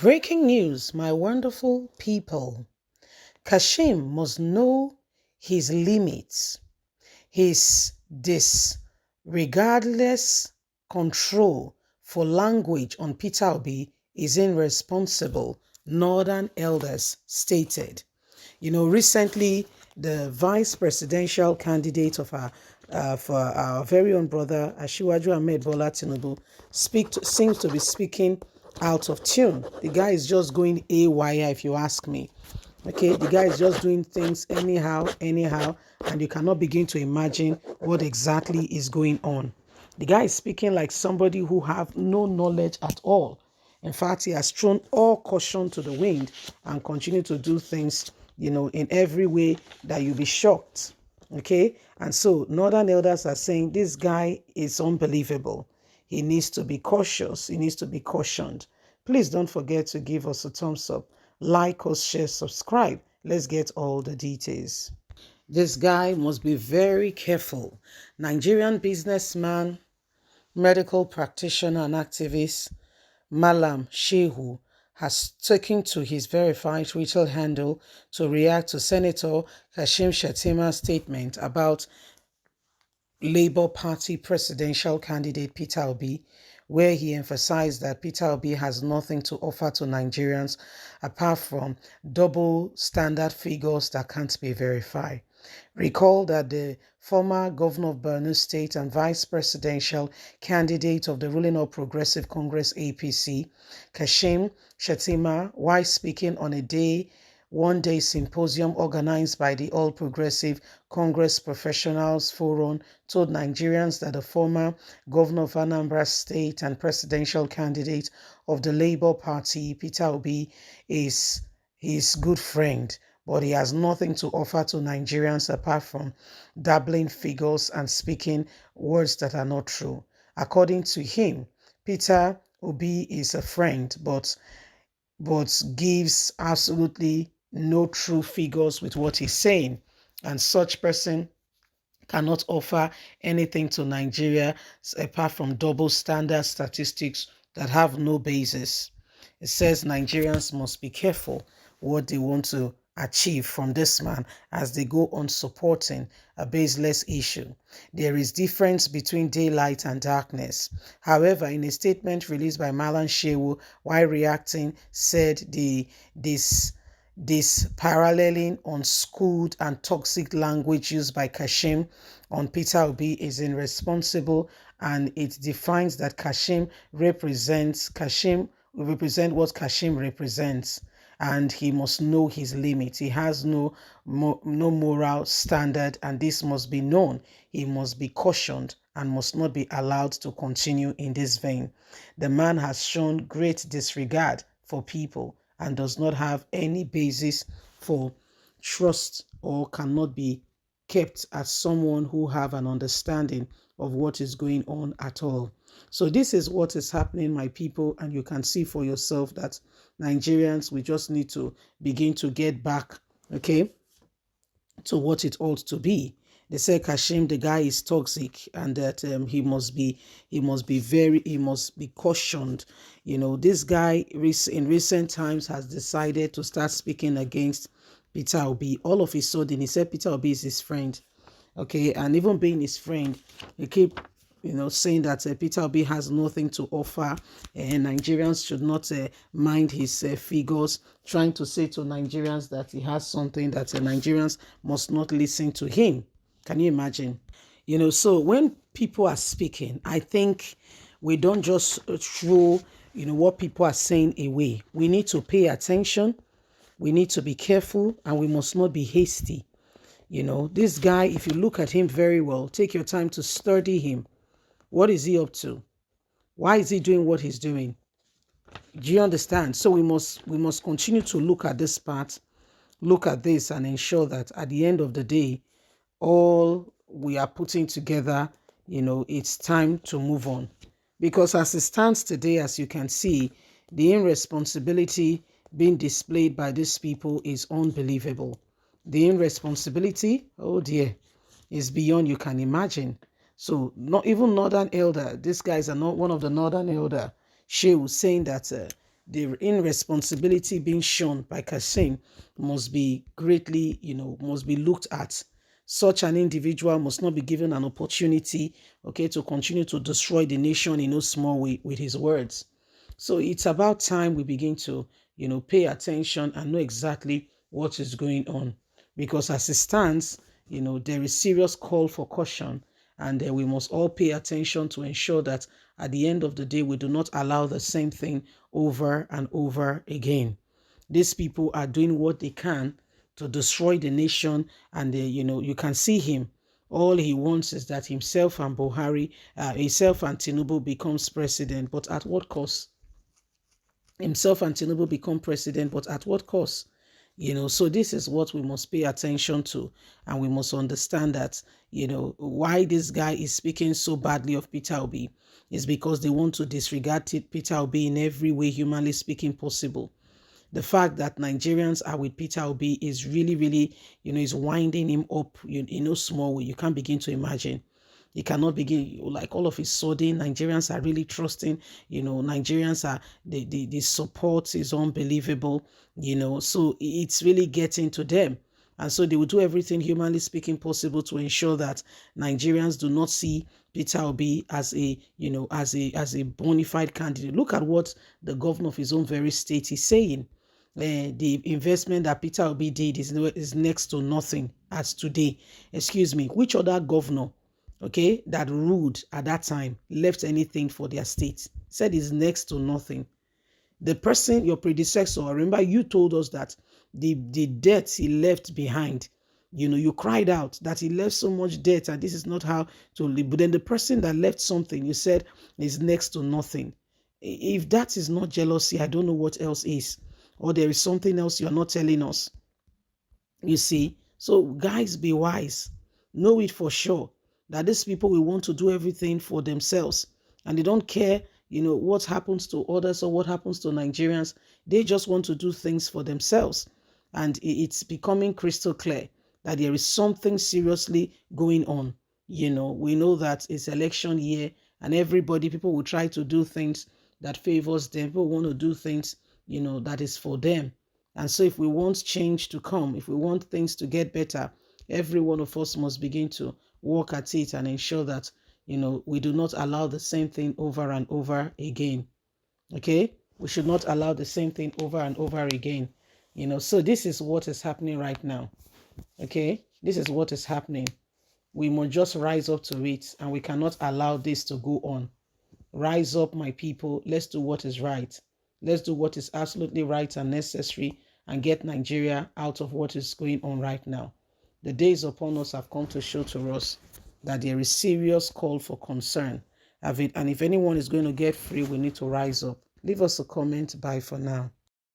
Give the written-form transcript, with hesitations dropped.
Breaking news, my wonderful people. Kashim must know his limits. His disregardless control for language on Peter Obi is irresponsible, Northern elders stated. Recently, the vice presidential candidate of for our very own brother, Asiwaju Ahmed Bola Tinubu, seems to be speaking out of tune. The guy is just going AYI, if you ask me. Okay, the guy is just doing things anyhow, and you cannot begin to imagine what exactly is going on. The guy is speaking like somebody who have no knowledge at all. In fact, he has thrown all caution to the wind and continue to do things, in every way that you'll be shocked. Okay, and so Northern elders are saying this guy is unbelievable. He needs to be cautious. He needs to be cautioned. Please don't forget to give us a thumbs up, like us, share, subscribe. Let's get all the details. This guy must be very careful. Nigerian businessman, medical practitioner and activist Malam Shehu has taken to his verified Twitter handle to react to Senator Kashim Shettima's statement about Labour Party presidential candidate Peter Obi, where he emphasized that Peter Obi has nothing to offer to Nigerians apart from double standard figures that can't be verified. Recall that the former governor of Borno State and vice presidential candidate of the ruling All Progressive Congress APC, Kashim Shettima, while speaking on a one-day symposium organized by the All Progressive Congress Professionals Forum, told Nigerians that the former governor of Anambra State and presidential candidate of the Labour Party, Peter Obi, is his good friend, but he has nothing to offer to Nigerians apart from dabbling figures and speaking words that are not true. According to him, Peter Obi is a friend, but gives absolutely no true figures with what he's saying, and such person cannot offer anything to Nigeria apart from double standard statistics that have no basis. It says Nigerians must be careful what they want to achieve from this man as they go on supporting a baseless issue. There is difference between daylight and darkness. However, in a statement released by Malam Shehu while reacting, said this paralleling unschooled and toxic language used by Kashim on Peter Obi is irresponsible, and it defines that Kashim will represent what Kashim represents, and he must know his limit. He has no moral standard, and this must be known. He must be cautioned and must not be allowed to continue in this vein. The man has shown great disregard for people and does not have any basis for trust or cannot be kept as someone who have an understanding of what is going on at all. So this is what is happening, my people, and you can see for yourself that Nigerians, we just need to begin to get back, okay, to what it ought to be. They say Kashim, the guy is toxic, and that he must be cautioned. This guy in recent times has decided to start speaking against Peter Obi. All of a sudden, he said Peter Obi is his friend. Okay, and even being his friend, he keep saying that Peter Obi has nothing to offer, and Nigerians should not mind his figures, trying to say to Nigerians that he has something, that Nigerians must not listen to him. Can you imagine? So when people are speaking, I think we don't just throw, what people are saying away. We need to pay attention. We need to be careful, and we must not be hasty. This guy, if you look at him very well, take your time to study him. What is he up to? Why is he doing what he's doing? Do you understand? So we must continue to look at this part, look at this, and ensure that at the end of the day, all we are putting together, it's time to move on. Because as it stands today, as you can see, the irresponsibility being displayed by these people is unbelievable. The irresponsibility, oh dear, is beyond you can imagine. So not even Northern elder, these guys are not one of the Northern elder. She was saying that the irresponsibility being shown by Kashim must be greatly, must be looked at. Such an individual must not be given an opportunity, okay, to continue to destroy the nation in no small way with his words. So it's about time we begin to, pay attention and know exactly what is going on. Because as it stands, there is serious call for caution, and we must all pay attention to ensure that at the end of the day, we do not allow the same thing over and over again. These people are doing what they can to destroy the nation, and you can see him. All he wants is that himself and himself and Tinubu becomes president, but at what cost? Himself and Tinubu become president, but at what cost? So this is what we must pay attention to, and we must understand that, why this guy is speaking so badly of Peter Obi is because they want to disregard Peter Obi in every way humanly speaking possible. The fact that Nigerians are with Peter Obi is really, really, is winding him up in no small way. You can't begin to imagine. You cannot begin, like all of a sudden, Nigerians are really trusting, Nigerians are, the support is unbelievable, so it's really getting to them. And so they will do everything humanly speaking possible to ensure that Nigerians do not see Peter Obi as a bona fide candidate. Look at what the governor of his own very state is saying. The investment that Peter Obi did is next to nothing as today. Excuse me, which other governor, okay, that ruled at that time left anything for their state? Said is next to nothing. The person, your predecessor, remember you told us that the debt he left behind, you cried out that he left so much debt and this is not how to live. But then the person that left something, you said, is next to nothing. If that is not jealousy, I don't know what else is. Or there is something else you're not telling us. You see? So guys, be wise. Know it for sure that these people will want to do everything for themselves. And they don't care, what happens to others or what happens to Nigerians. They just want to do things for themselves. And it's becoming crystal clear that there is something seriously going on. We know that it's election year and people will try to do things that favors them. People want to do things, that is for them. And so if we want change to come, if we want things to get better, every one of us must begin to work at it and ensure that, we do not allow the same thing over and over again. Okay? We should not allow the same thing over and over again. So this is what is happening right now. Okay? This is what is happening. We must just rise up to it, and we cannot allow this to go on. Rise up, my people. Let's do what is right. Let's do what is absolutely right and necessary and get Nigeria out of what is going on right now. The days upon us have come to show to us that there is serious call for concern. And if anyone is going to get free, we need to rise up. Leave us a comment. Bye for now.